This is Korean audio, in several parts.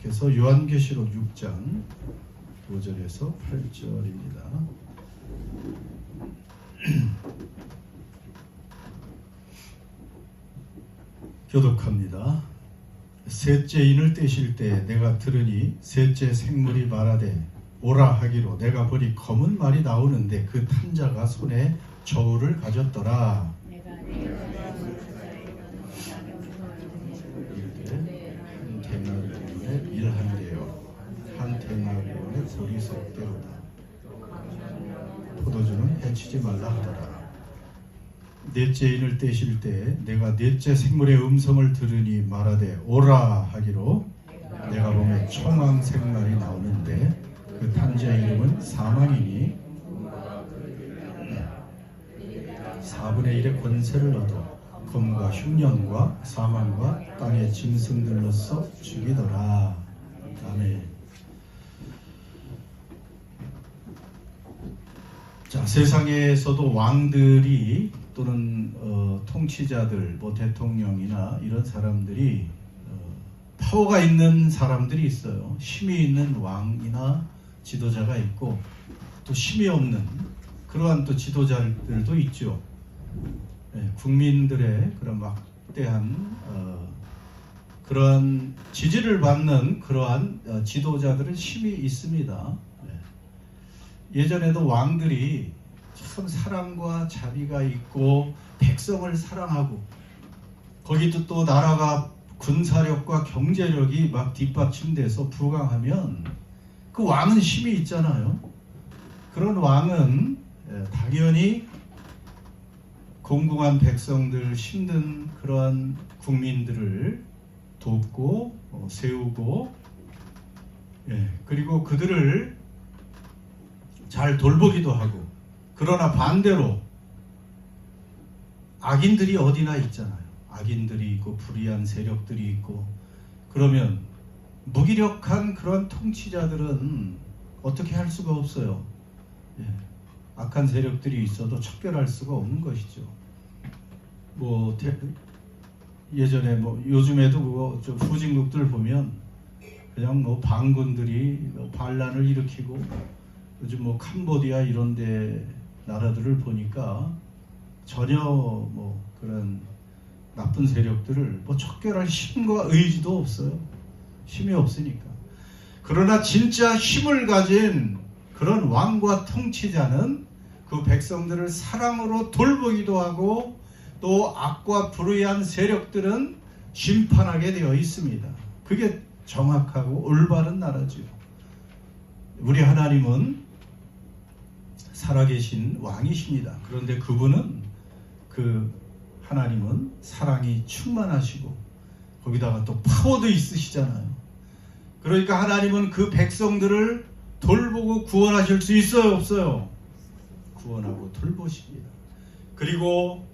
계속해서 요한계시록 6장 5절에서 8절입니다. 교독합니다. 셋째 인을 떼실 때 내가 들으니 셋째 생물이 말하되 오라 하기로 내가 보니 검은 말이 나오는데 그 탄 자가 손에 저울을 가졌더라. 한 데나리온에 일한대요. 한 데나리온에 보리색대로다. 포도주는 해치지 말라 하더라. 넷째 인을 떼실 때 내가 넷째 생물의 음성을 들으니 말하되 오라 하기로 내가 보면 청황색말이 나오는데 그 탄자의 이름은 사망이니 4분의 1의 권세를 얻어 검과 흉년과 사망과 땅의 짐승들로서 죽이더라. 아멘. 자, 세상에서도 왕들이 또는 통치자들, 뭐 대통령이나 이런 사람들이 파워가 있는 사람들이 있어요. 힘이 있는 왕이나 지도자가 있고 또 힘이 없는 그러한 또 지도자들도 있죠. 네, 국민들의 그런 막대한 그러한 지지를 받는 그러한 지도자들은 힘이 있습니다. 네. 예전에도 왕들이 참 사랑과 자비가 있고 백성을 사랑하고 거기도 또 나라가 군사력과 경제력이 막 뒷받침돼서 부강하면 그 왕은 힘이 있잖아요. 그런 왕은 당연히 공공한 백성들, 힘든 그러한 국민들을 돕고 세우고 그리고 그들을 잘 돌보기도 하고, 그러나 반대로 악인들이 어디나 있잖아요. 악인들이 있고 불의한 세력들이 있고, 그러면 무기력한 그런 통치자들은 어떻게 할 수가 없어요. 악한 세력들이 있어도 척결할 수가 없는 것이죠. 뭐 예전에 뭐 요즘에도 그거 좀 후진국들 보면 그냥 뭐 반군들이 반란을 일으키고, 요즘 뭐 캄보디아 이런데 나라들을 보니까 전혀 뭐 그런 나쁜 세력들을 뭐 척결할 힘과 의지도 없어요. 힘이 없으니까. 그러나 진짜 힘을 가진 그런 왕과 통치자는 그 백성들을 사랑으로 돌보기도 하고 또 악과 불의한 세력들은 심판하게 되어 있습니다. 그게 정확하고 올바른 나라죠. 우리 하나님은 살아계신 왕이십니다. 그런데 하나님은 사랑이 충만하시고 거기다가 또 파워도 있으시잖아요. 그러니까 하나님은 그 백성들을 돌보고 구원하실 수 있어요, 없어요? 구원하고 돌보십니다. 그리고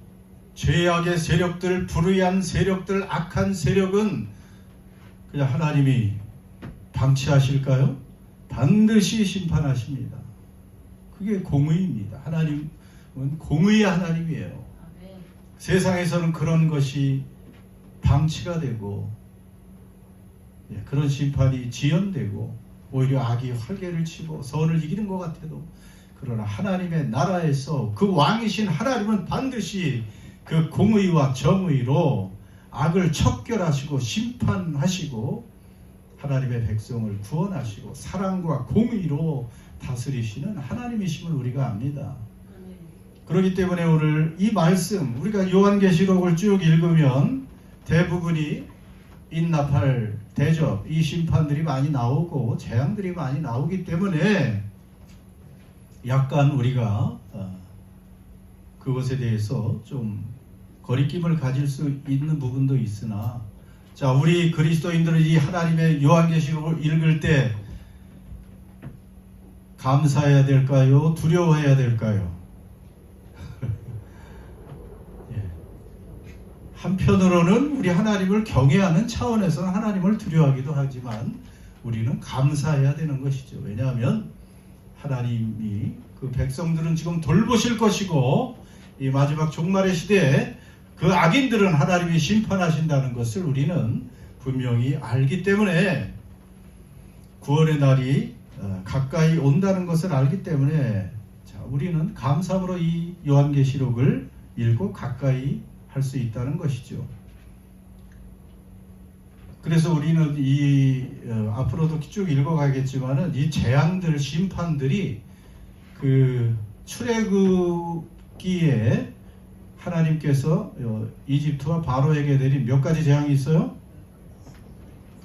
죄악의 세력들, 불의한 세력들, 악한 세력은 그냥 하나님이 방치하실까요? 반드시 심판하십니다. 그게 공의입니다. 하나님은 공의의 하나님이에요. 세상에서는 그런 것이 방치가 되고 그런 심판이 지연되고 오히려 악이 활개를 치고 선을 이기는 것 같아도, 그러나 하나님의 나라에서 그 왕이신 하나님은 반드시 그 공의와 정의로 악을 척결하시고 심판하시고 하나님의 백성을 구원하시고 사랑과 공의로 다스리시는 하나님이심을 우리가 압니다. 그렇기 때문에 오늘 이 말씀, 우리가 요한계시록을 쭉 읽으면 대부분이 인납할 대접, 이 심판들이 많이 나오고 재앙들이 많이 나오기 때문에 약간 우리가 그것에 대해서 좀 거리낌을 가질 수 있는 부분도 있으나, 자, 우리 그리스도인들은 이 하나님의 요한계시록을 읽을 때 감사해야 될까요? 두려워해야 될까요? 한편으로는 우리 하나님을 경외하는 차원에서는 하나님을 두려워하기도 하지만 우리는 감사해야 되는 것이죠. 왜냐하면 하나님이 그 백성들은 지금 돌보실 것이고 이 마지막 종말의 시대에 그 악인들은 하나님이 심판하신다는 것을 우리는 분명히 알기 때문에 구원의 날이 가까이 온다는 것을 알기 때문에 우리는 감사함으로 이 요한계시록을 읽고 가까이 할 수 있다는 것이죠. 그래서 우리는 앞으로도 쭉 읽어가겠지만은 이 재앙들, 심판들이 그 출애굽기에 하나님께서 이집트와 바로에게 내린 몇 가지 재앙이 있어요?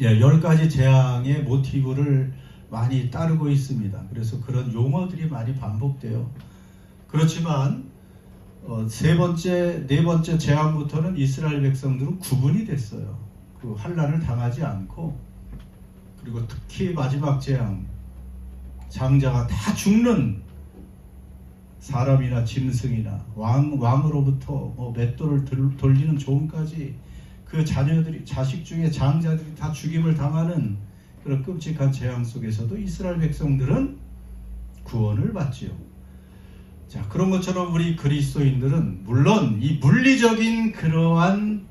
10가지 재앙의 모티브를 많이 따르고 있습니다. 그래서 그런 용어들이 많이 반복돼요. 그렇지만 세 번째, 네 번째 재앙부터는 이스라엘 백성들은 구분이 됐어요. 그 환난을 당하지 않고, 그리고 특히 마지막 재앙, 장자가 다 죽는, 사람이나 짐승이나 왕으로부터 맷돌을 돌리는 종까지 그 자녀들이, 자식 중에 장자들이 다 죽임을 당하는 그런 끔찍한 재앙 속에서도 이스라엘 백성들은 구원을 받지요. 자, 그런 것처럼 우리 그리스도인들은 물론 이 물리적인 그러한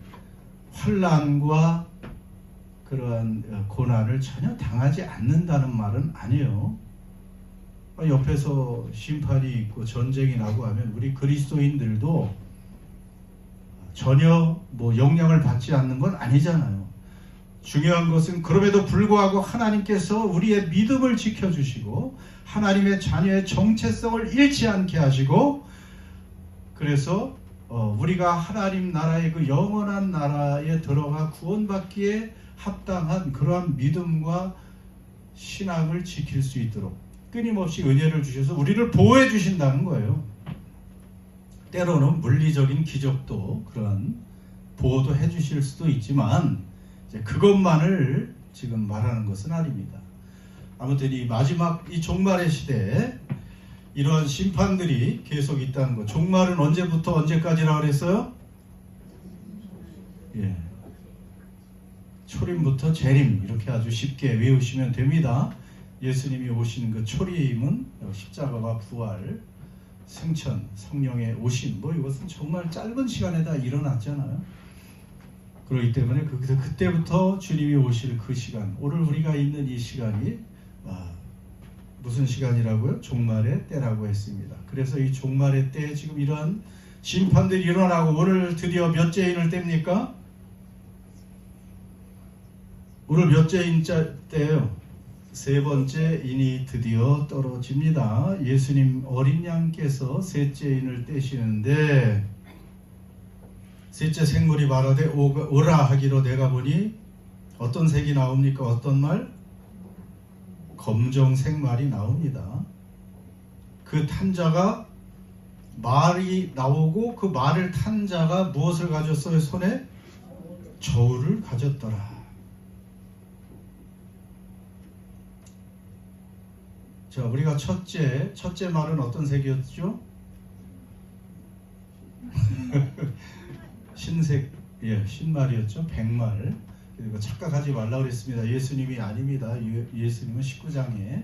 환난과 그러한 고난을 전혀 당하지 않는다는 말은 아니에요. 옆에서 심판이 있고 전쟁이 나고 하면 우리 그리스도인들도 전혀 영향을 받지 않는 건 아니잖아요. 중요한 것은 그럼에도 불구하고 하나님께서 우리의 믿음을 지켜주시고 하나님의 자녀의 정체성을 잃지 않게 하시고, 그래서 우리가 하나님 나라의 그 영원한 나라에 들어가 구원받기에 합당한 그러한 믿음과 신앙을 지킬 수 있도록 끊임없이 은혜를 주셔서 우리를 보호해 주신다는 거예요. 때로는 물리적인 기적도 그러한 보호도 해 주실 수도 있지만 그것만을 지금 말하는 것은 아닙니다. 아무튼 이 마지막, 이 종말의 시대에 이러한 심판들이 계속 있다는 것. 종말은 언제부터 언제까지라고 그랬어요? 초림부터 재림, 이렇게 아주 쉽게 외우시면 됩니다. 예수님이 오신 그 초림은 십자가와 부활, 승천, 성령의 오심, 이것은 정말 짧은 시간에 다 일어났잖아요. 그렇기 때문에 그때부터 주님이 오실 그 시간, 오늘 우리가 있는 이 시간이 무슨 시간이라고요? 종말의 때라고 했습니다. 그래서 이 종말의 때에 지금 이러한 심판들이 일어나고, 오늘 드디어 몇째인을 뗍니까? 오늘 몇째인 때예요? 세 번째 인이 드디어 떨어집니다. 예수님 어린 양께서 셋째 인을 떼시는데, 셋째 생물이 말하되 오라 하기로 내가 보니 어떤 색이 나옵니까? 어떤 말? 검정색 말이 나옵니다. 그 탄 자가 말이 나오고, 그 말을 탄 자가 무엇을 가졌어요? 손에 저울을 가졌더라. 자, 우리가 첫째 말은 어떤 색이었죠? 흰색, 흰말이었죠. 백말. 그리고 착각하지 말라고 그랬습니다. 예수님이 아닙니다. 예수님은 19장에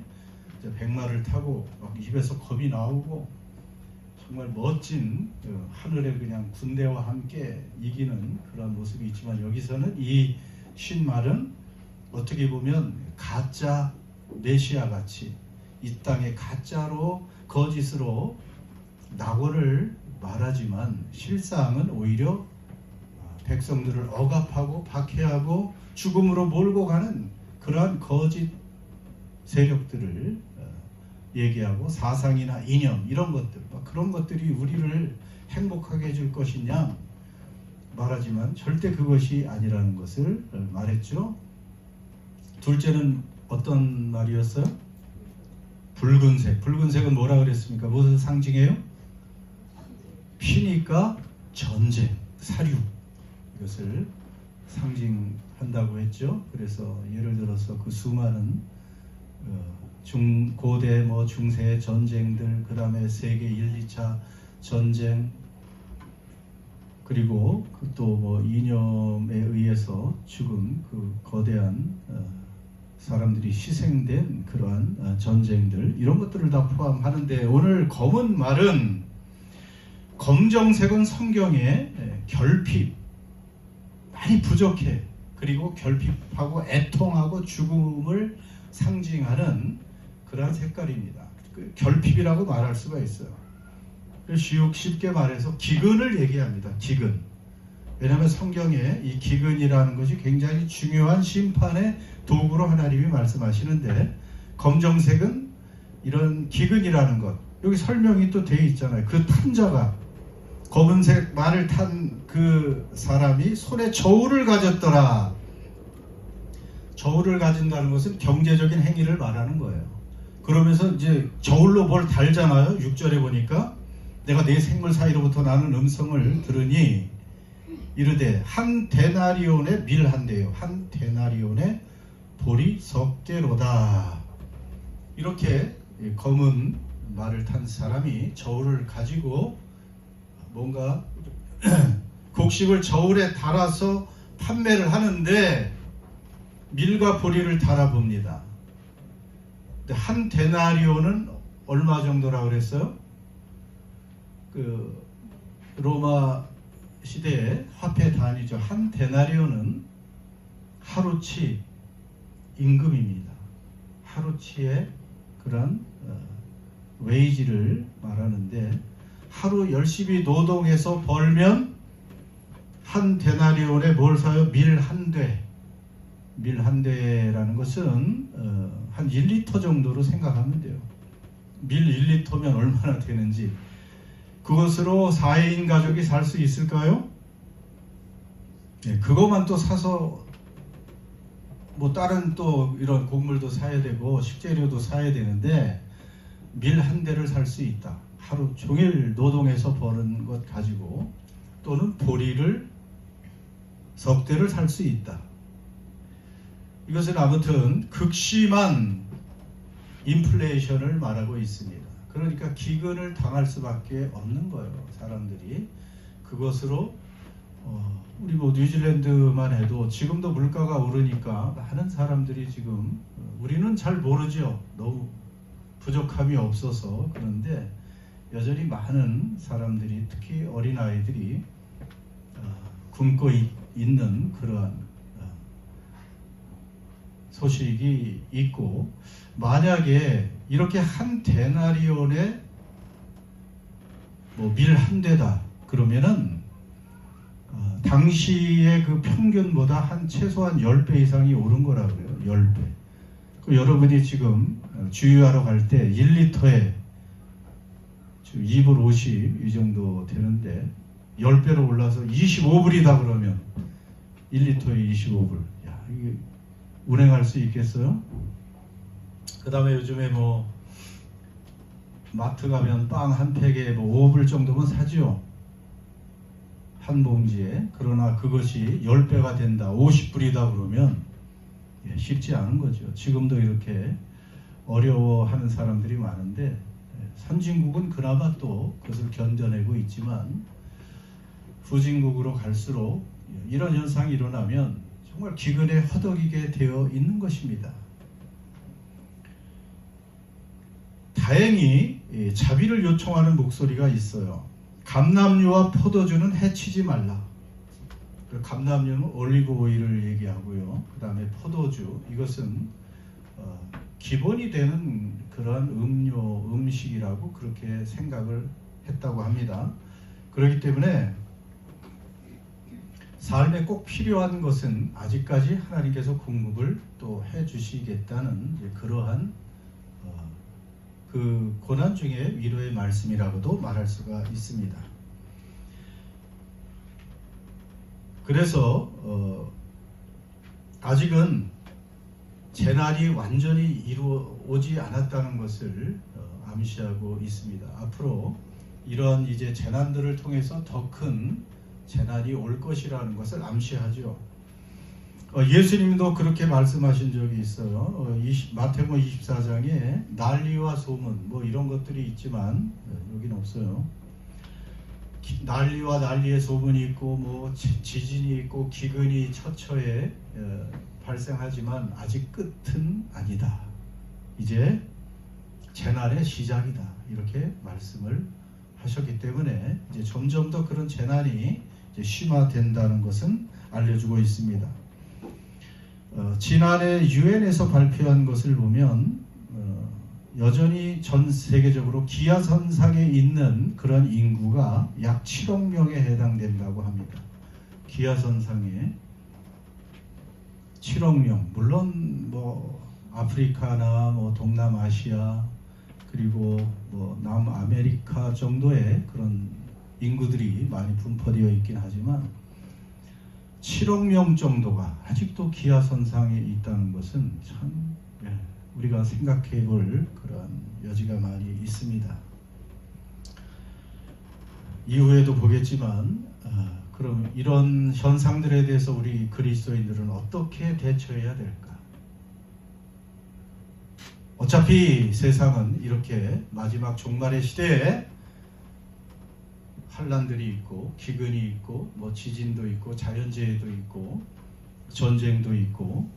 백말을 타고 막 입에서 겁이 나오고 정말 멋진 하늘에 그냥 군대와 함께 이기는 그런 모습이 있지만, 여기서는 이 흰말은 어떻게 보면 가짜 메시아 같이 이 땅에 가짜로 거짓으로 낙원을 말하지만 실상은 오히려 백성들을 억압하고 박해하고 죽음으로 몰고 가는 그러한 거짓 세력들을 얘기하고, 사상이나 이념 이런 것들, 그런 것들이 우리를 행복하게 해줄 것이냐 말하지만 절대 그것이 아니라는 것을 말했죠. 둘째는 어떤 말이었어요? 붉은색. 붉은색은 뭐라 그랬습니까? 무엇을 상징해요? 피니까 전쟁, 사류, 이것을 상징한다고 했죠. 그래서 예를 들어서 그 수많은 고대 중세 전쟁들, 그 다음에 세계 1, 2차 전쟁, 그리고 또 이념에 의해서 죽은 그 거대한 사람들이 희생된 그러한 전쟁들, 이런 것들을 다 포함하는데, 오늘 검은 말은, 검정색은 성경의 결핍, 많이 부족해, 그리고 결핍하고 애통하고 죽음을 상징하는 그러한 색깔입니다. 그 결핍이라고 말할 수가 있어요. 쉽게 말해서 기근을 얘기합니다. 기근. 왜냐하면 성경에 이 기근이라는 것이 굉장히 중요한 심판의 도구로 하나님이 말씀하시는데, 검정색은 이런 기근이라는 것, 여기 설명이 또 되어 있잖아요. 그 탄자가, 검은색 말을 탄 그 사람이 손에 저울을 가졌더라. 저울을 가진다는 것은 경제적인 행위를 말하는 거예요. 그러면서 이제 저울로 뭘 달잖아요. 6절에 보니까 내가 내 생물 사이로부터 나는 음성을 들으니 이르되 한 데나리온의 밀 한 대요, 한 데나리온의 보리 석 대로다. 이렇게 검은 말을 탄 사람이 저울을 가지고 뭔가 곡식을 저울에 달아서 판매를 하는데 밀과 보리를 달아봅니다. 한 데나리온은 얼마 정도라고 그랬어요? 그 로마 시대의 화폐 단위죠. 한 데나리온은 하루치 임금입니다. 하루치의 그런 웨이지를 말하는데, 하루 열심히 노동해서 벌면 한 데나리온에 뭘 사요? 밀 한 대. 밀 한 대라는 것은 한 1리터 정도로 생각하면 돼요. 밀 1리터면 얼마나 되는지. 그것으로 4인 가족이 살 수 있을까요? 네, 그것만 또 사서 뭐 다른 또 이런 곡물도 사야 되고 식재료도 사야 되는데 밀 한 대를 살 수 있다. 하루 종일 노동해서 버는 것 가지고. 또는 보리를 석 대를 살 수 있다. 이것은 아무튼 극심한 인플레이션을 말하고 있습니다. 그러니까 기근을 당할 수밖에 없는 거예요. 사람들이. 그것으로 우리 뭐 뉴질랜드만 해도 지금도 물가가 오르니까 많은 사람들이 지금, 우리는 잘 모르죠. 너무 부족함이 없어서. 그런데 여전히 많은 사람들이, 특히 어린아이들이 굶고 있는 그러한 소식이 있고, 만약에 이렇게 한 데나리온에 뭐 밀 한 대다 그러면은 당시의 그 평균보다 한 최소한 10배 이상이 오른 거라고 그래요. 10배. 그 여러분이 지금 주유하러 갈 때 1리터에 2불 50 이 정도 되는데 10배로 올라서 25불이다 그러면 1리터에 25불. 야, 이게 운행할 수 있겠어요? 그 다음에 요즘에 뭐 마트 가면 빵 한 팩에 뭐 5불 정도면 사죠. 한 봉지에. 그러나 그것이 10배가 된다, 50불이다 그러면 쉽지 않은 거죠. 지금도 이렇게 어려워하는 사람들이 많은데, 선진국은 그나마 또 그것을 견뎌내고 있지만 후진국으로 갈수록 이런 현상이 일어나면 정말 기근에 허덕이게 되어 있는 것입니다. 다행히 자비를 요청하는 목소리가 있어요. 감람류와 포도주는 해치지 말라. 감람류는 올리브 오일을 얘기하고요. 그 다음에 포도주, 이것은 기본이 되는 그런 음식이라고 그렇게 생각을 했다고 합니다. 그렇기 때문에 삶에 꼭 필요한 것은 아직까지 하나님께서 공급을 또 해주시겠다는 그러한 그 고난 중에 위로의 말씀이라고도 말할 수가 있습니다. 그래서 아직은 재난이 완전히 이루어지지 않았다는 것을 암시하고 있습니다. 앞으로 이런 이제 재난들을 통해서 더 큰 재난이 올 것이라는 것을 암시하죠. 예수님도 그렇게 말씀하신 적이 있어요. 마태복음 24장에 난리와 소문 뭐 이런 것들이 있지만 여기는 없어요. 난리와 난리의 소문이 있고 뭐 지진이 있고 기근이 처처에 발생하지만 아직 끝은 아니다. 이제 재난의 시작이다. 이렇게 말씀을 하셨기 때문에 이제 점점 더 그런 재난이 이제 심화된다는 것은 알려주고 있습니다. 지난해 유엔에서 발표한 것을 보면 여전히 전 세계적으로 기아선상에 있는 그런 인구가 약 7억 명에 해당된다고 합니다. 기아선상에 7억 명. 물론 뭐 아프리카나 뭐 동남아시아 그리고 뭐 남아메리카 정도의 그런 인구들이 많이 분포되어 있긴 하지만 7억 명 정도가 아직도 기아선상에 있다는 것은 참 우리가 생각해 볼 그런 여지가 많이 있습니다. 이후에도 보겠지만 그럼 이런 현상들에 대해서 우리 그리스도인들은 어떻게 대처해야 될까? 어차피 세상은 이렇게 마지막 종말의 시대에 환난들이 있고 기근이 있고 뭐 지진도 있고 자연재해도 있고 전쟁도 있고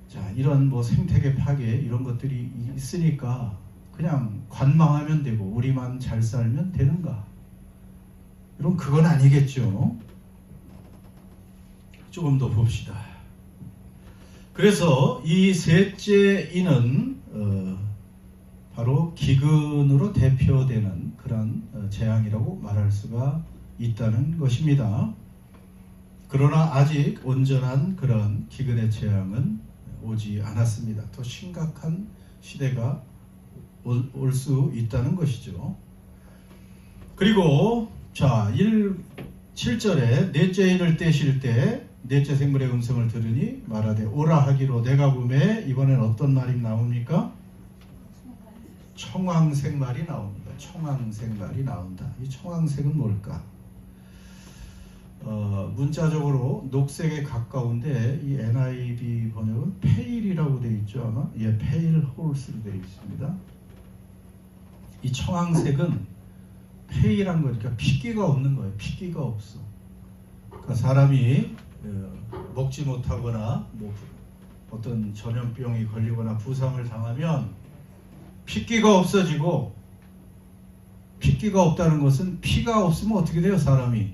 자 이런 뭐 생태계 파괴 이런 것들이 있으니까 그냥 관망하면 되고 우리만 잘 살면 되는가? 이런 그건 아니겠죠. 조금 더 봅시다. 그래서 이 셋째 인은 바로 기근으로 대표되는 그런 재앙이라고 말할 수가 있다는 것입니다. 그러나 아직 온전한 그런 기근의 재앙은 오지 않았습니다. 더 심각한 시대가 올 수 있다는 것이죠. 그리고 자 7절에 넷째 인을 떼실 때 넷째 생물의 음성을 들으니 말하되 오라 하기로 내가 보매 이번엔 어떤 말이 나옵니까? 청황색 말이 나옵니다. 청황색 말이 나온다. 이 청황색은 뭘까? 문자적으로 녹색에 가까운데 이 NIV 번역은 페일이라고 되어 있죠. 아마 페일 홀스로 되어 있습니다. 이 청황색은 페일한 거니까 핏기가 없는 거예요. 핏기가 없어. 그러니까 사람이 먹지 못하거나 뭐 어떤 전염병이 걸리거나 부상을 당하면 핏기가 없어지고, 핏기가 없다는 것은 피가 없으면 어떻게 돼요? 사람이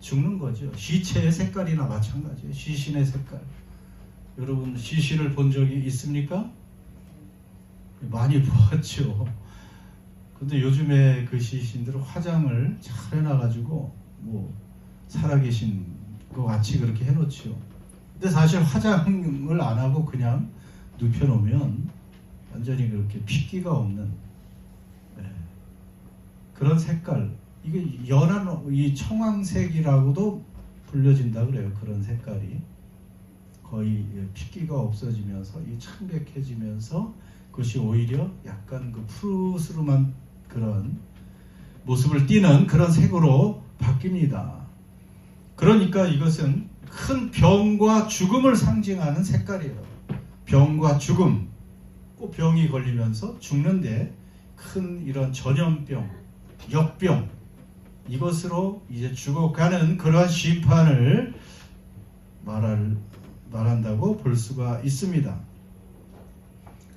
죽는 거죠. 시체의 색깔이나 마찬가지예요. 시신의 색깔. 여러분 시신을 본 적이 있습니까? 많이 보았죠. 근데 요즘에 그 시신들은 화장을 잘 해놔가지고 뭐 살아계신 것 같이 그렇게 해놓죠. 근데 사실 화장을 안 하고 그냥 눕혀놓으면 완전히 그렇게 핏기가 없는 그런 색깔. 이게 연한 이 청황색이라고도 불려진다 그래요. 그런 색깔이 거의 핏기가 없어지면서 이 창백해지면서 그것이 오히려 약간 그 푸르스름한 그런 모습을 띠는 그런 색으로 바뀝니다. 그러니까 이것은 큰 병과 죽음을 상징하는 색깔이에요. 병과 죽음, 꼭 병이 걸리면서 죽는데 큰 이런 전염병, 역병, 이것으로 이제 죽어가는 그러한 심판을 말한다고 볼 수가 있습니다.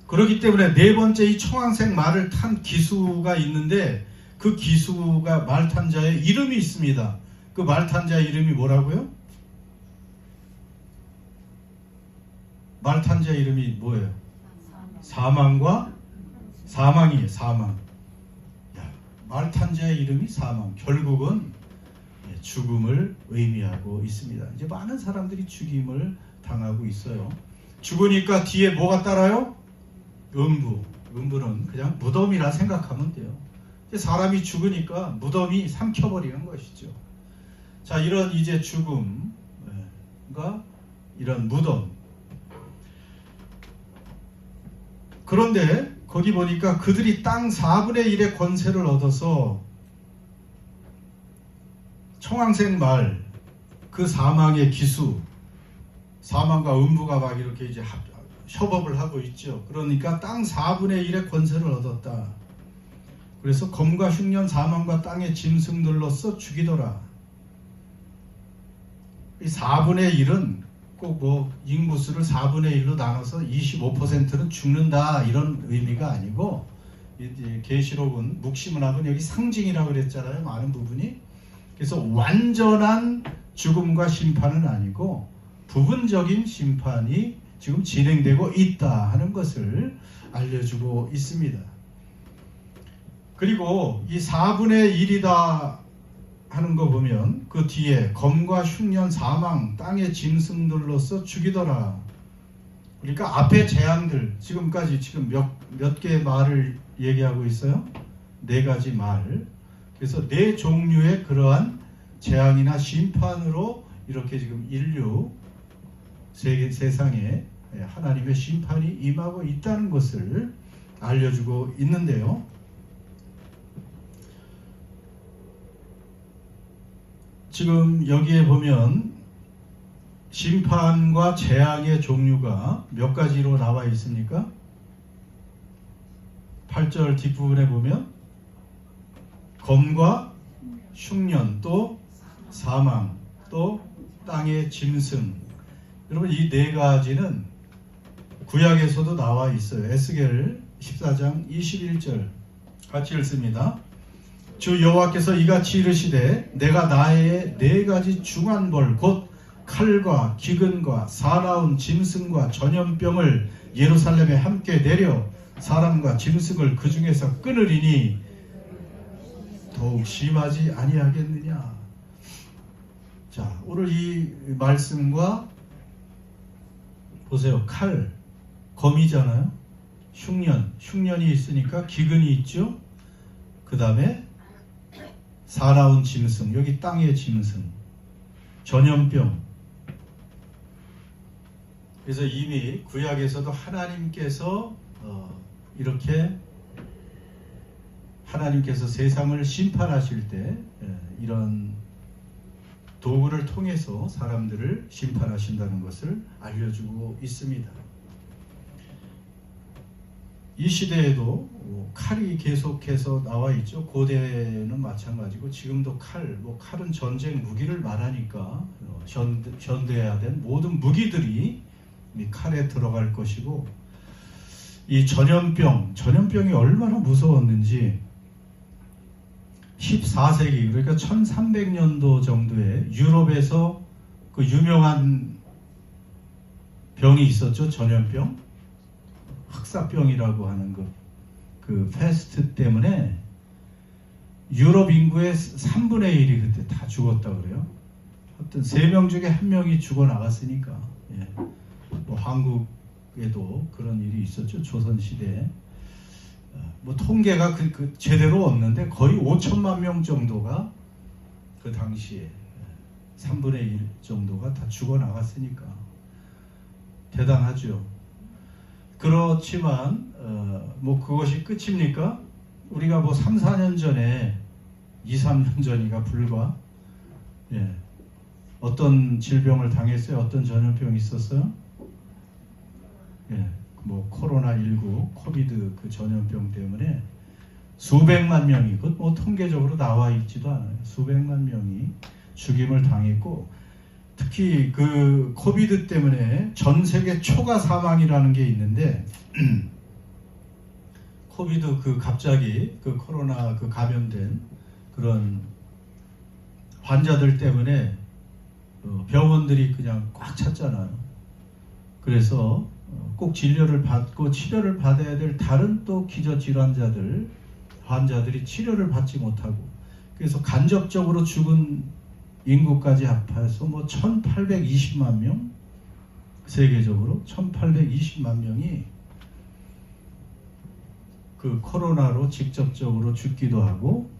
그렇기 때문에 네 번째 이 청황색 말을 탄 기수가 있는데 그 기수가 말 탄 자의 이름이 있습니다. 그 말 탄 자의 이름이 뭐라고요? 말 탄 자의 이름이 뭐예요? 사망과 사망이에요. 사망. 말 탄 자의 이름이 사망. 결국은 죽음을 의미하고 있습니다. 이제 많은 사람들이 죽임을 당하고 있어요. 죽으니까 뒤에 뭐가 따라요? 음부. 음부는 그냥 무덤이라 생각하면 돼요. 이제 사람이 죽으니까 무덤이 삼켜버리는 것이죠. 자, 이런 이제 죽음과 이런 무덤. 그런데 거기 보니까 그들이 땅 4분의 1의 권세를 얻어서 청황색 말, 그 사망의 기수, 사망과 음부가 막 이렇게 이제 협업을 하고 있죠. 그러니까 땅 4분의 1의 권세를 얻었다. 그래서 검과 흉년, 사망과 땅의 짐승들로서 죽이더라. 이 4분의 1은 꼭 뭐 인구수를 4분의 1로 나눠서 25%는 죽는다 이런 의미가 아니고, 계시록은 묵시문학은 여기 상징이라고 그랬잖아요. 많은 부분이. 그래서 완전한 죽음과 심판은 아니고 부분적인 심판이 지금 진행되고 있다 하는 것을 알려주고 있습니다. 그리고 이 4분의 1이다 하는 거 보면 그 뒤에 검과 흉년 사망 땅의 짐승들로서 죽이더라. 그러니까 앞에 재앙들 지금까지 지금 몇 개의 말을 얘기하고 있어요? 4가지 말. 그래서 4종류의 그러한 재앙이나 심판으로 이렇게 지금 인류 세상에 하나님의 심판이 임하고 있다는 것을 알려주고 있는데요. 지금 여기에 보면 심판과 재앙의 종류가 몇 가지로 나와 있습니까? 8절 뒷부분에 보면 검과 흉년, 또 사망, 또 땅의 짐승. 여러분 이 4가지는 구약에서도 나와 있어요. 에스겔 14장 21절 같이 읽습니다. 주 여호와께서 이같이 이르시되 내가 나의 4가지 중한 벌 곧 칼과 기근과 사나운 짐승과 전염병을 예루살렘에 함께 내려 사람과 짐승을 그 중에서 끊으리니 더욱 심하지 아니하겠느냐. 자, 오늘 이 말씀과 보세요. 칼, 검이잖아요. 흉년이 있으니까 기근이 있죠. 그 다음에 사나운 짐승, 여기 땅의 짐승, 전염병. 그래서 이미 구약에서도 하나님께서 이렇게 하나님께서 세상을 심판하실 때 이런 도구를 통해서 사람들을 심판하신다는 것을 알려주고 있습니다. 이 시대에도 칼이 계속해서 나와 있죠. 고대는 마찬가지고 지금도 칼은 전쟁 무기를 말하니까 현대해야 된 모든 무기들이 이 칼에 들어갈 것이고, 이 전염병이 얼마나 무서웠는지 14세기 그러니까 1300년도 정도에 유럽에서 그 유명한 병이 있었죠. 전염병, 흑사병이라고 하는 그 패스트 때문에 유럽 인구의 3분의 1이 그때 다 죽었다 그래요. 어떤 3명 중에 1명이 죽어 나갔으니까. 예. 뭐 한국에도 그런 일이 있었죠. 조선 시대에. 뭐 통계가 제대로 없는데 거의 5천만 명 정도가 그 당시에 3분의 1 정도가 다 죽어 나갔으니까 대단하죠. 그렇지만 뭐 그것이 끝입니까? 우리가 뭐 3, 4년 전에 2, 3년 전이가 불과 어떤 질병을 당했어요? 어떤 전염병이 있었어요? 뭐 코로나19 코비드 그 전염병 때문에 수백만 명이, 뭐 통계적으로 나와 있지도 않아요. 수백만 명이 죽임을 당했고, 특히 그 코비드 때문에 전 세계 초과 사망이라는 게 있는데 코비드 갑자기 코로나 감염된 그런 환자들 때문에 병원들이 그냥 꽉 찼잖아요. 그래서 꼭 진료를 받고 치료를 받아야 될 다른 또 기저질환자들, 환자들이 치료를 받지 못하고, 그래서 간접적으로 죽은 인구까지 합해서 뭐 1820만 명, 세계적으로 1820만 명이 그 코로나로 직접적으로 죽기도 하고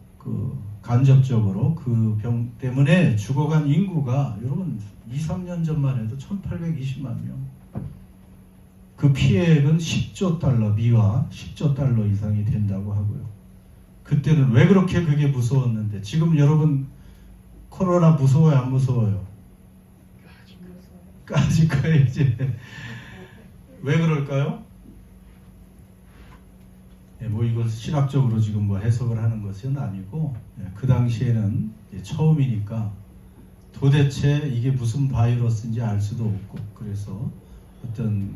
간접적으로 그 병 때문에 죽어간 인구가 여러분 2, 3년 전만 해도 1820만 명. 그 피해액은 10조 달러, 미화 10조 달러 이상이 된다고 하고요. 그때는 왜 그렇게 그게 무서웠는데 지금 여러분 코로나 무서워요, 안 무서워요? 까짓 거예요 이제. 왜 그럴까요? 뭐 이걸 신학적으로 지금 뭐 해석을 하는 것은 아니고, 그 당시에는 처음이니까 도대체 이게 무슨 바이러스인지 알 수도 없고, 그래서 어떤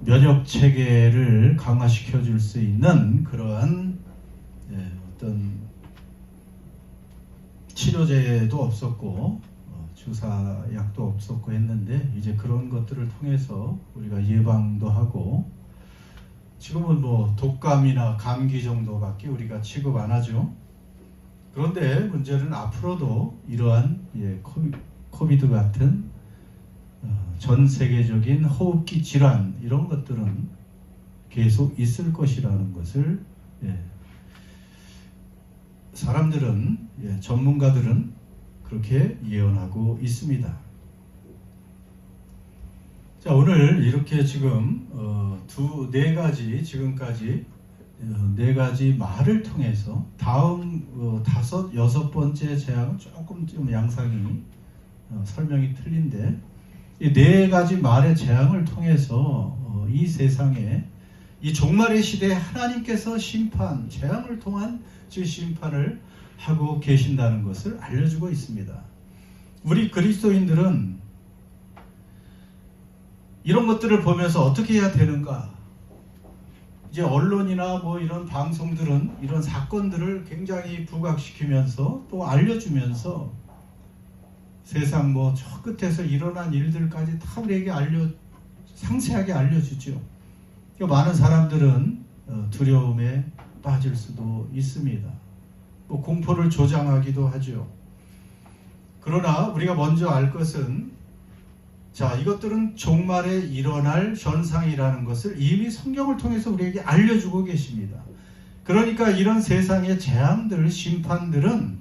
면역 체계를 강화시켜 줄 수 있는 그러한 어떤 치료제도 없었고 주사약도 없었고 했는데 이제 그런 것들을 통해서 우리가 예방도 하고 지금은 뭐 독감이나 감기 정도밖에 우리가 취급 안 하죠. 그런데 문제는 앞으로도 이러한 코비드 같은 전 세계적인 호흡기 질환 이런 것들은 계속 있을 것이라는 것을 사람들은 전문가들은 그렇게 예언하고 있습니다. 자, 오늘 이렇게 지금 네 가지 지금까지 네 가지 말을 통해서 다음 여섯 번째 재앙은 조금 좀 양상이 설명이 틀린데 이 네 가지 말의 재앙을 통해서 이 세상에 이 종말의 시대에 하나님께서 심판, 재앙을 통한 심판을 하고 계신다는 것을 알려주고 있습니다. 우리 그리스도인들은 이런 것들을 보면서 어떻게 해야 되는가? 이제 언론이나 뭐 이런 방송들은 이런 사건들을 굉장히 부각시키면서 또 알려주면서 세상 뭐 저 끝에서 일어난 일들까지 다 우리에게 상세하게 알려주죠. 많은 사람들은 두려움에 빠질 수도 있습니다. 뭐 공포를 조장하기도 하죠. 그러나 우리가 먼저 알 것은 자, 이것들은 종말에 일어날 현상이라는 것을 이미 성경을 통해서 우리에게 알려주고 계십니다. 그러니까 이런 세상의 재앙들, 심판들은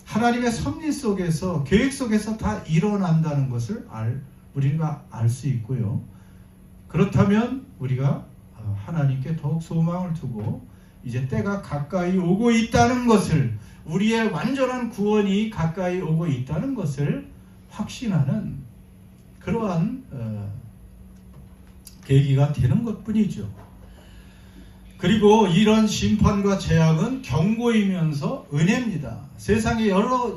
하나님의 섭리 속에서, 계획 속에서 다 일어난다는 것을 우리가 알 수 있고요. 그렇다면 우리가 하나님께 더욱 소망을 두고 이제 때가 가까이 오고 있다는 것을, 우리의 완전한 구원이 가까이 오고 있다는 것을 확신하는 그러한 계기가 되는 것뿐이죠. 그리고 이런 심판과 재앙은 경고이면서 은혜입니다. 세상에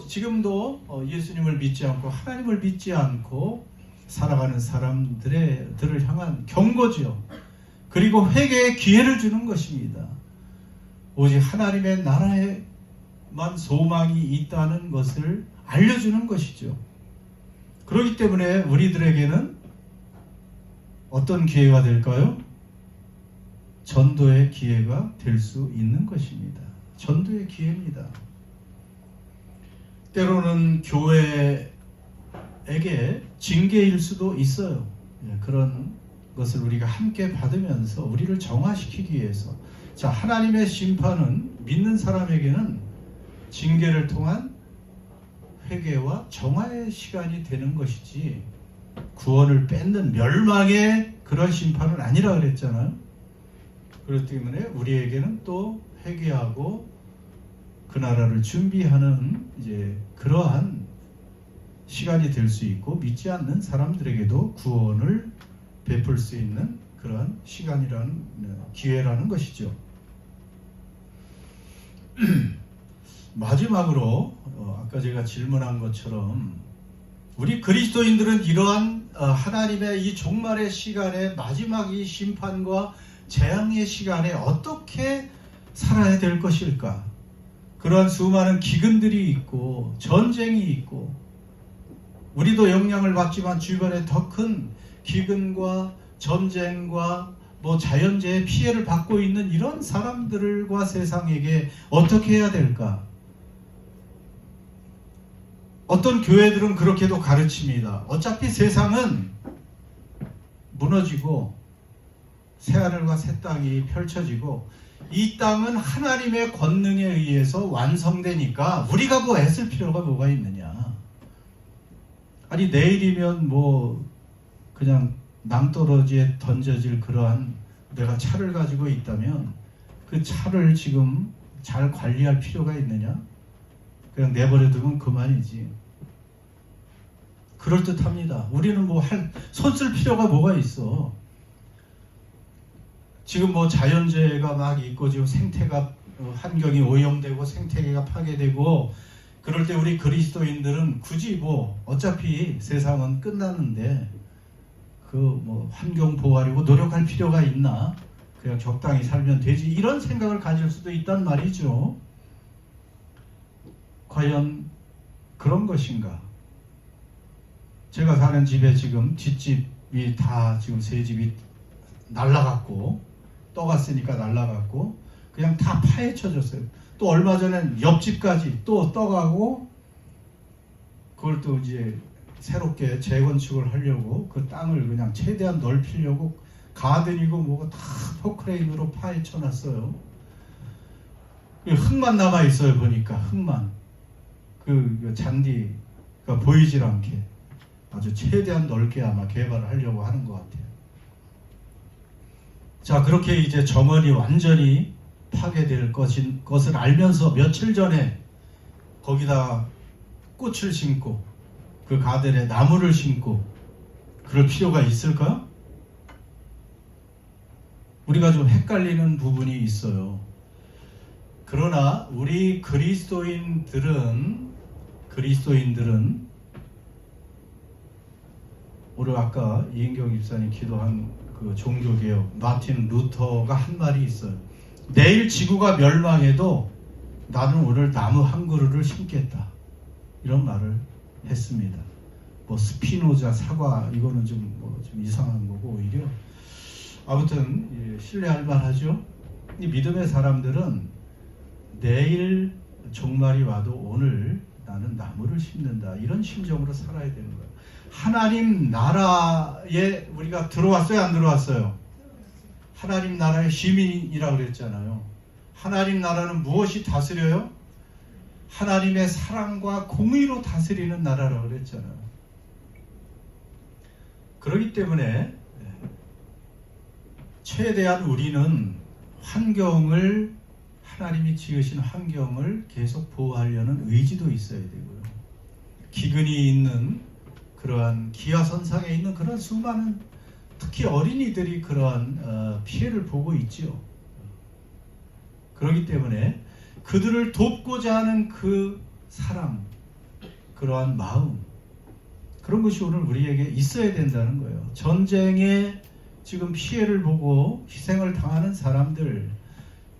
지금도 예수님을 믿지 않고 하나님을 믿지 않고 살아가는 사람들을 향한 경고죠. 그리고 회개의 기회를 주는 것입니다. 오직 하나님의 나라에만 소망이 있다는 것을 알려주는 것이죠. 그렇기 때문에 우리들에게는 어떤 기회가 될까요? 전도의 기회가 될 수 있는 것입니다. 전도의 기회입니다. 때로는 교회에게 징계일 수도 있어요. 그런 것을 우리가 함께 받으면서 우리를 정화시키기 위해서, 자, 하나님의 심판은 믿는 사람에게는 징계를 통한 회개와 정화의 시간이 되는 것이지 구원을 뺏는 멸망의 그런 심판은 아니라 그랬잖아요. 그렇기 때문에 우리에게는 또 회개하고 그 나라를 준비하는 이제 그러한 시간이 될 수 있고, 믿지 않는 사람들에게도 구원을 베풀 수 있는 그러한 기회라는 것이죠. 마지막으로 아까 제가 질문한 것처럼 우리 그리스도인들은 이러한 하나님의 이 종말의 시간에, 마지막 이 심판과 재앙의 시간에 어떻게 살아야 될 것일까? 그러한 수많은 기근들이 있고 전쟁이 있고, 우리도 영향을 받지만 주변에 더 큰 기근과 전쟁과 뭐 자연재해 피해를 받고 있는 이런 사람들과 세상에게 어떻게 해야 될까? 어떤 교회들은 그렇게도 가르칩니다. 어차피 세상은 무너지고 새하늘과 새 땅이 펼쳐지고 이 땅은 하나님의 권능에 의해서 완성되니까 우리가 뭐 애쓸 필요가 뭐가 있느냐. 아니 내일이면 뭐 그냥 낭떠러지에 던져질 그러한, 내가 차를 가지고 있다면 그 차를 지금 잘 관리할 필요가 있느냐? 그냥 내버려 두면 그만이지. 그럴듯합니다. 우리는 뭐 손 쓸 필요가 뭐가 있어. 지금 뭐 자연재해가 막 있고 지금 생태가 환경이 오염되고 생태계가 파괴되고 그럴 때 우리 그리스도인들은 굳이 뭐 어차피 세상은 끝나는데 그 뭐 환경 보호하려고 노력할 필요가 있나? 그냥 적당히 살면 되지, 이런 생각을 가질 수도 있단 말이죠. 과연 그런 것인가? 제가 사는 집에 지금 뒷집이 다 지금 세 집이 날라갔고 떠갔으니까 날라갔고 그냥 다 파헤쳐졌어요. 또 얼마 전엔 옆집까지 또 떠가고 그걸 또 이제 새롭게 재건축을 하려고 그 땅을 그냥 최대한 넓히려고 가든이고 뭐고 다 포크레인으로 파헤쳐 놨어요. 흙만 남아 있어요. 보니까 흙만 그 잔디가 보이질 않게 아주 최대한 넓게 아마 개발을 하려고 하는 것 같아요. 자, 그렇게 이제 정원이 완전히 파괴될 것을 알면서 며칠 전에 거기다 꽃을 심고 그 가든에 나무를 심고 그럴 필요가 있을까? 우리가 좀 헷갈리는 부분이 있어요. 그러나 우리 그리스도인들은 오늘 아까 이인경 집사님 기도한 그 종교개혁 마틴 루터가 한 말이 있어요. 내일 지구가 멸망해도 나는 오늘 나무 한 그루를 심겠다. 이런 말을 했습니다. 뭐 스피노자 사과 이거는 좀 이상한 거고 오히려 아무튼 신뢰할 만하죠. 이 믿음의 사람들은 내일 종말이 와도 오늘 나는 나무를 심는다. 이런 심정으로 살아야 되는 거예요. 하나님 나라에 우리가 들어왔어요? 안 들어왔어요? 하나님 나라의 시민이라고 그랬잖아요. 하나님 나라는 무엇이 다스려요? 하나님의 사랑과 공의로 다스리는 나라라고 그랬잖아요. 그렇기 때문에 최대한 우리는 하나님이 지으신 환경을 계속 보호하려는 의지도 있어야 되고요. 기근이 있는 그러한 기아선상에 있는 그런 수많은 특히 어린이들이 그러한 피해를 보고 있지요. 그렇기 때문에 그들을 돕고자 하는 그 사랑, 그러한 마음, 그런 것이 오늘 우리에게 있어야 된다는 거예요. 전쟁에 지금 피해를 보고 희생을 당하는 사람들,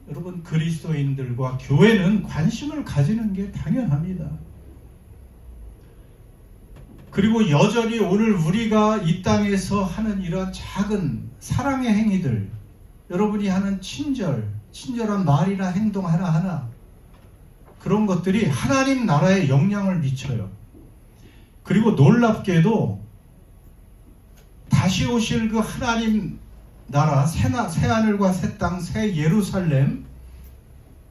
여러분 그리스도인들과 교회는 관심을 가지는 게 당연합니다. 그리고 여전히 오늘 우리가 이 땅에서 하는 이런 작은 사랑의 행위들, 여러분이 하는 친절한 말이나 행동 하나하나 그런 것들이 하나님 나라에 영향을 미쳐요. 그리고 놀랍게도 다시 오실 그 하나님 나라 새하늘과 새 땅 새 예루살렘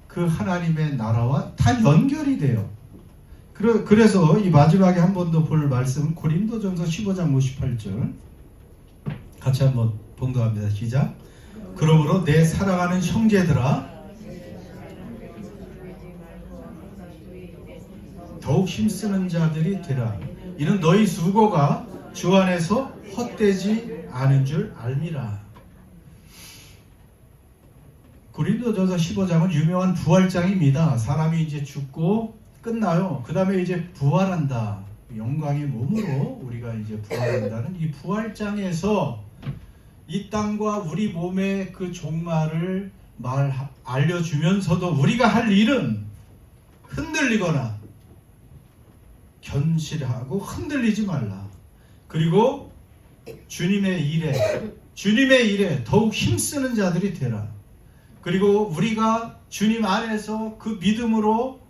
그 하나님의 나라와 다 연결이 돼요. 그래서 이 마지막에 한 번 더 볼 말씀은 고린도전서 15장 58절 같이 한번 봉독합니다. 시작. 그러므로 내 사랑하는 형제들아 더욱 힘쓰는 자들이 되라. 이는 너희 수고가 주 안에서 헛되지 않은 줄 알미라. 고린도전서 15장은 유명한 부활장입니다. 사람이 이제 죽고 끝나요. 그 다음에 이제 부활한다. 영광의 몸으로 우리가 이제 부활한다는 이 부활장에서 이 땅과 우리 몸의 그 종말을 알려주면서도 우리가 할 일은 흔들리거나 견실하고 흔들리지 말라. 그리고 주님의 일에 더욱 힘쓰는 자들이 되라. 그리고 우리가 주님 안에서 그 믿음으로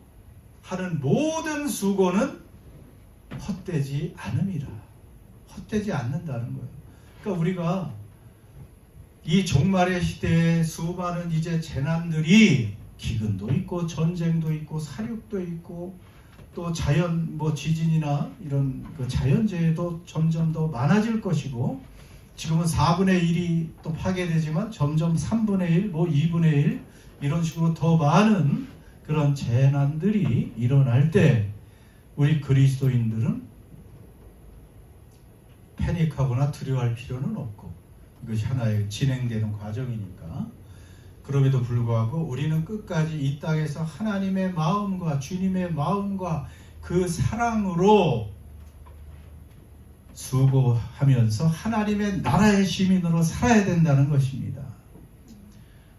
하는 모든 수고는 헛되지 않음이라. 헛되지 않는다는 거예요. 그러니까 우리가 이 종말의 시대에 수많은 이제 재난들이 기근도 있고 전쟁도 있고 사륙도 있고 또 자연 지진이나 이런 그 자연재해도 점점 더 많아질 것이고 지금은 4분의 1이 또 파괴되지만 점점 3분의 1, 2분의 1 이런 식으로 더 많은 그런 재난들이 일어날 때 우리 그리스도인들은 패닉하거나 두려워할 필요는 없고 이것이 하나의 진행되는 과정이니까 그럼에도 불구하고 우리는 끝까지 이 땅에서 하나님의 마음과 주님의 마음과 그 사랑으로 수고하면서 하나님의 나라의 시민으로 살아야 된다는 것입니다.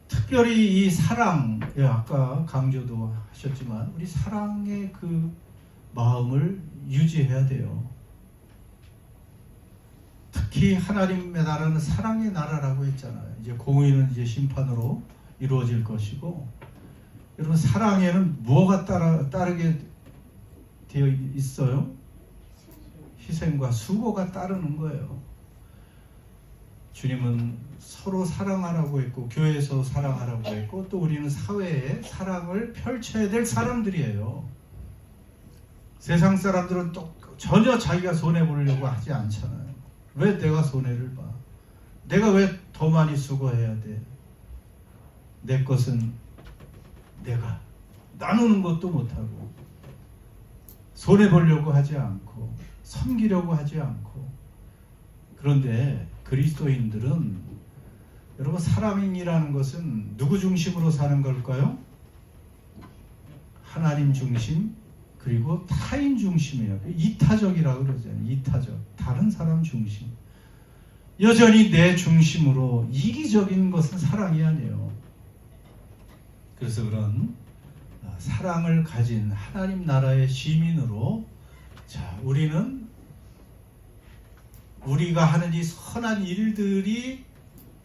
특별히 이 사랑, 아까 강조도 하셨지만 우리 사랑의 그 마음을 유지해야 돼요. 특히 하나님의 나라는 사랑의 나라라고 했잖아요. 이제 공의는 이제 심판으로 이루어질 것이고, 여러분 사랑에는 무엇가 따르게 되어 있어요? 희생과 수고가 따르는 거예요. 주님은 서로 사랑하라고 했고, 교회에서 사랑하라고 했고, 또 우리는 사회에 사랑을 펼쳐야 될 사람들이에요. 세상 사람들은 또 전혀 자기가 손해보려고 하지 않잖아요. 왜 내가 손해를 봐? 내가 왜 더 많이 수고해야 돼? 내 것은 내가 나누는 것도 못하고, 손해보려고 하지 않고, 섬기려고 하지 않고. 그런데 그리스도인들은, 여러분 사람이라는 것은 누구 중심으로 사는 걸까요? 하나님 중심, 그리고 타인 중심이에요. 이타적이라고 그러잖아요. 이타적, 다른 사람 중심. 여전히 내 중심으로 이기적인 것은 사랑이 아니에요. 그래서 그런 사랑을 가진 하나님 나라의 시민으로, 자, 우리는 우리가 하는 이 선한 일들이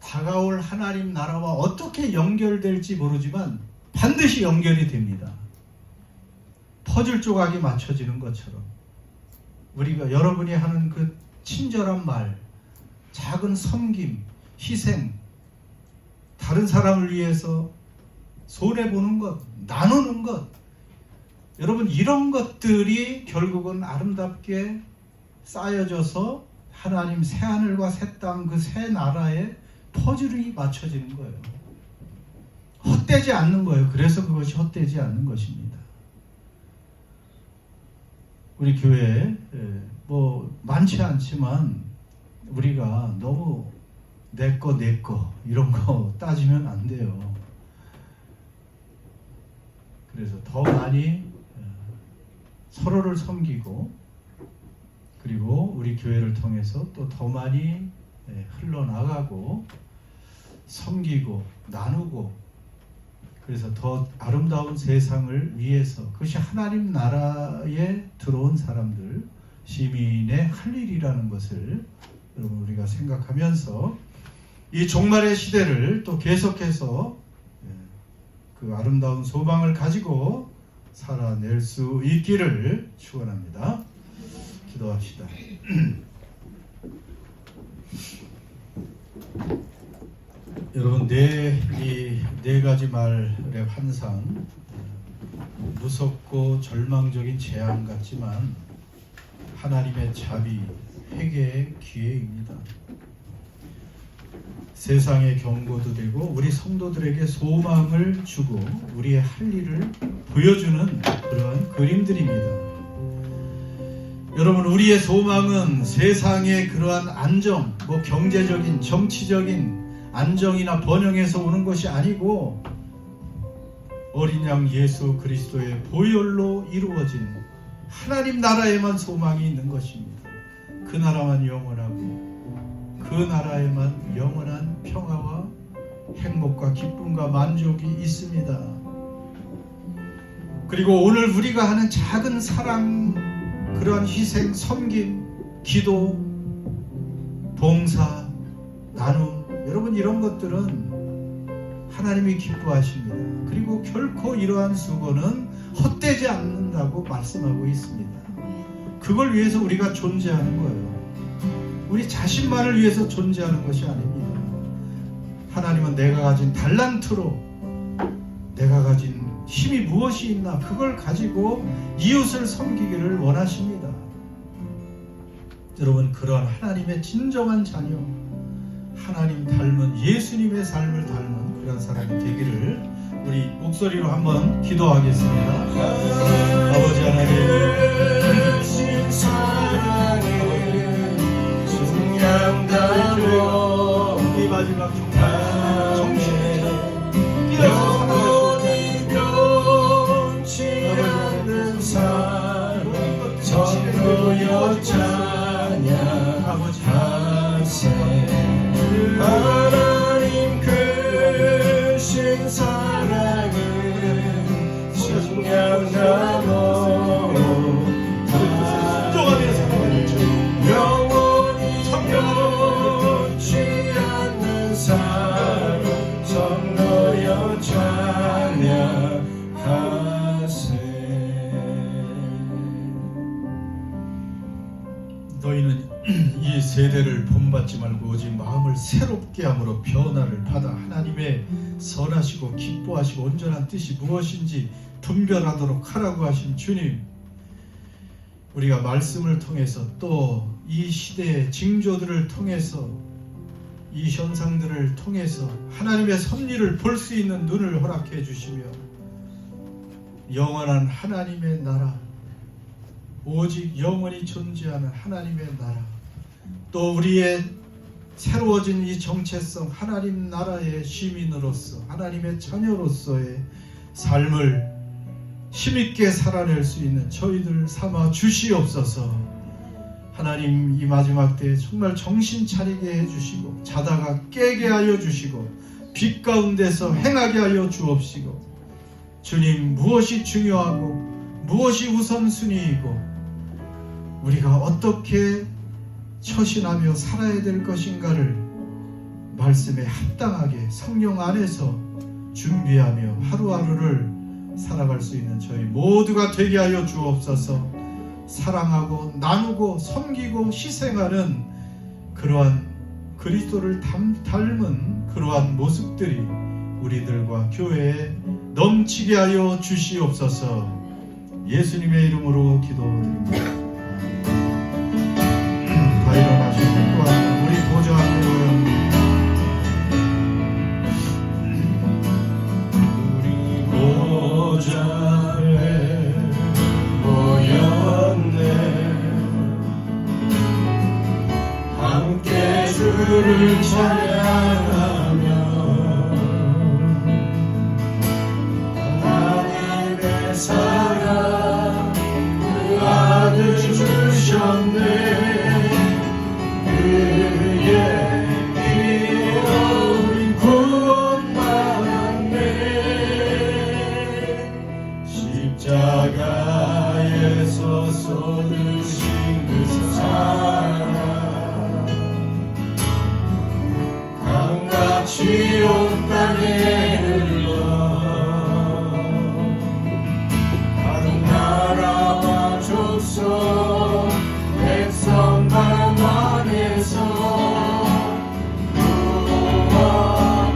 다가올 하나님 나라와 어떻게 연결될지 모르지만 반드시 연결이 됩니다. 퍼즐 조각이 맞춰지는 것처럼 우리가, 여러분이 하는 그 친절한 말, 작은 섬김, 희생, 다른 사람을 위해서 손해보는 것, 나누는 것, 여러분 이런 것들이 결국은 아름답게 쌓여져서 하나님 새하늘과 새 땅, 그 새 나라에 퍼즐이 맞춰지는 거예요. 헛되지 않는 거예요. 그래서 그것이 헛되지 않는 것입니다. 우리 교회에 뭐 많지 않지만 우리가 너무 내 거 이런 거 따지면 안 돼요. 그래서 더 많이 서로를 섬기고, 그리고 우리 교회를 통해서 또 더 많이 흘러나가고 섬기고 나누고, 그래서 더 아름다운 세상을 위해서, 그것이 하나님 나라에 들어온 사람들, 시민의 할 일이라는 것을 여러분 우리가 생각하면서 이 종말의 시대를 또 계속해서 그 아름다운 소망을 가지고 살아낼 수 있기를 축원합니다. 기도합시다. 여러분, 이 네 가지 말의 환상, 무섭고 절망적인 재앙 같지만 하나님의 자비, 회개의 기회입니다. 세상에 경고도 되고 우리 성도들에게 소망을 주고 우리의 할 일을 보여주는 그러한 그림들입니다. 여러분, 우리의 소망은 세상의 그러한 안정, 뭐 경제적인, 정치적인 안정이나 번영에서 오는 것이 아니고 어린 양 예수 그리스도의 보혈로 이루어진 하나님 나라에만 소망이 있는 것입니다. 그 나라만 영원하고 그 나라에만 영원한 평화와 행복과 기쁨과 만족이 있습니다. 그리고 오늘 우리가 하는 작은 사랑, 그러한 희생, 섬김, 기도, 봉사, 나눔, 여러분 이런 것들은 하나님이 기뻐하십니다. 그리고 결코 이러한 수고는 헛되지 않는다고 말씀하고 있습니다. 그걸 위해서 우리가 존재하는 거예요. 우리 자신만을 위해서 존재하는 것이 아닙니다. 하나님은 내가 가진 달란트로, 내가 가진 힘이 무엇이 있나, 그걸 가지고 이웃을 섬기기를 원하십니다. 여러분, 그런 하나님의 진정한 자녀, 하나님 닮은, 예수님의 삶을 닮은 그런 사람이 되기를 우리 목소리로 한번 기도하겠습니다. 아버지 하나님, 이 마지막 정말 정신을 뛰어서 전도였잖냐 아버지 하세. 하나님 크신 사랑은 신령하고 영원히 받지 말고 오직 마음을 새롭게 함으로 변화를 받아 하나님의 선하시고 기뻐하시고 온전한 뜻이 무엇인지 분별하도록 하라고 하신 주님, 우리가 말씀을 통해서 또 이 시대의 징조들을 통해서 이 현상들을 통해서 하나님의 섭리를 볼 수 있는 눈을 허락해 주시며 영원한 하나님의 나라, 오직 영원히 존재하는 하나님의 나라, 또 우리의 새로워진 이 정체성, 하나님 나라의 시민으로서 하나님의 자녀로서의 삶을 힘있게 살아낼 수 있는 저희들 삼아 주시옵소서. 하나님, 이 마지막 때에 정말 정신 차리게 해주시고 자다가 깨게 하여 주시고 빛 가운데서 행하게 하여 주옵시고, 주님, 무엇이 중요하고 무엇이 우선순위이고 우리가 어떻게 처신하며 살아야 될 것인가를 말씀에 합당하게 성령 안에서 준비하며 하루하루를 살아갈 수 있는 저희 모두가 되게 하여 주옵소서. 사랑하고 나누고 섬기고 희생하는 그러한 그리스도를 닮은 그러한 모습들이 우리들과 교회에 넘치게 하여 주시옵소서. 예수님의 이름으로 기도드립니다. 다 일어나시고 또한 우리 보좌 앞에 함께 주를 찬양하며 하나님의 사랑 그 아들 주셨네. 그의 피로 우린 구원받았네. 십자가에서 쏟으신 그 사랑 강같이 온 땅에 흘러 다른 나라와 족속 백성 방 안에서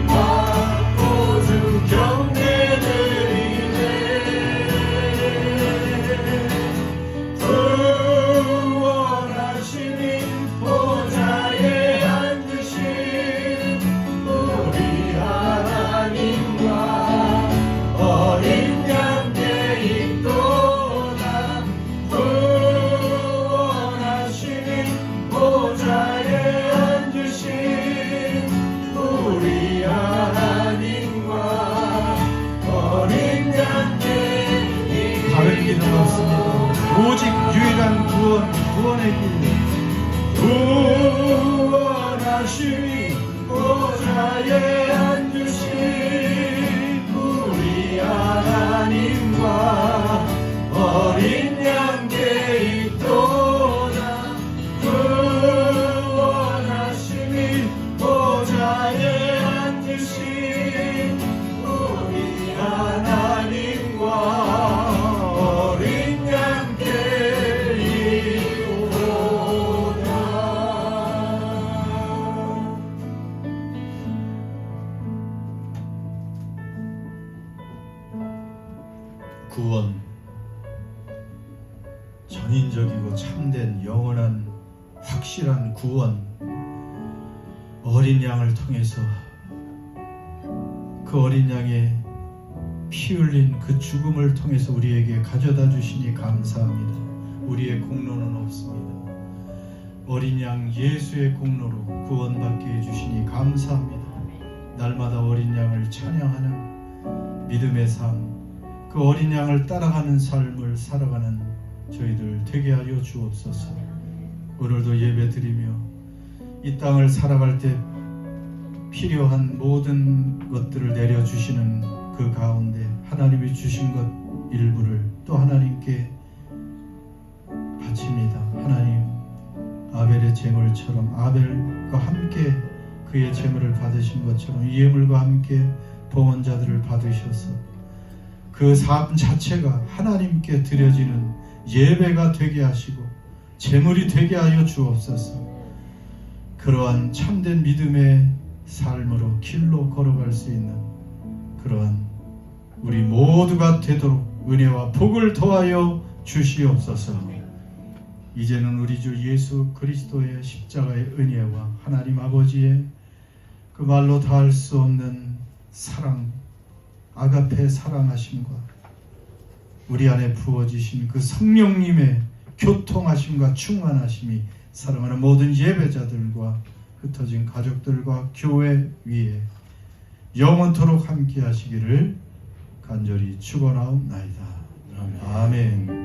구원받고 주 경배드리네. 구원하시니 보좌에 앉으신 우리 하나님과 어린 양께 있도다. 구원하시니 보좌에 앉으신 우리 하나님과 어린 양께 있도다. 다른 길은 없습니다. 오직 유일한 구원의 길. 구원하시니 보좌에 앉으신 우리 하나님과 어린 양께 있도다. 구원하시니 보좌에 앉으신 우리 하나님과 어린 양께 있도다. 구원, 전인적이고 참된 영원한 확실한 구원, 어린 양을 통해서 그 어린 양의 피 흘린 그 죽음을 통해서 우리에게 가져다 주시니 감사합니다. 우리의 공로는 없습니다. 어린 양 예수의 공로로 구원받게 해주시니 감사합니다. 날마다 어린 양을 찬양하는 믿음의 삶, 그 어린 양을 따라가는 삶을 살아가는 저희들 되게 하여 주옵소서. 오늘도 예배 드리며 이 땅을 살아갈 때 필요한 모든 것들을 내려주시는 그 가운데 하나님이 주신 것 일부를 또 하나님께 바칩니다. 하나님, 아벨의 제물처럼 아벨과 함께 그의 제물을 받으신 것처럼 이 예물과 함께 봉헌자들을 받으셔서 그 삶 자체가 하나님께 드려지는 예배가 되게 하시고 제물이 되게 하여 주옵소서. 그러한 참된 믿음의 삶으로 길로 걸어갈 수 있는 그러한 우리 모두가 되도록 은혜와 복을 더하여 주시옵소서. 이제는 우리 주 예수 그리스도의 십자가의 은혜와 하나님 아버지의 그 말로 다할 수 없는 사랑, 아가페 사랑하심과 우리 안에 부어지신 그 성령님의 교통하심과 충만하심이 사랑하는 모든 예배자들과 흩어진 가족들과 교회 위에 영원토록 함께 하시기를 간절히 축원하옵나이다. 아멘.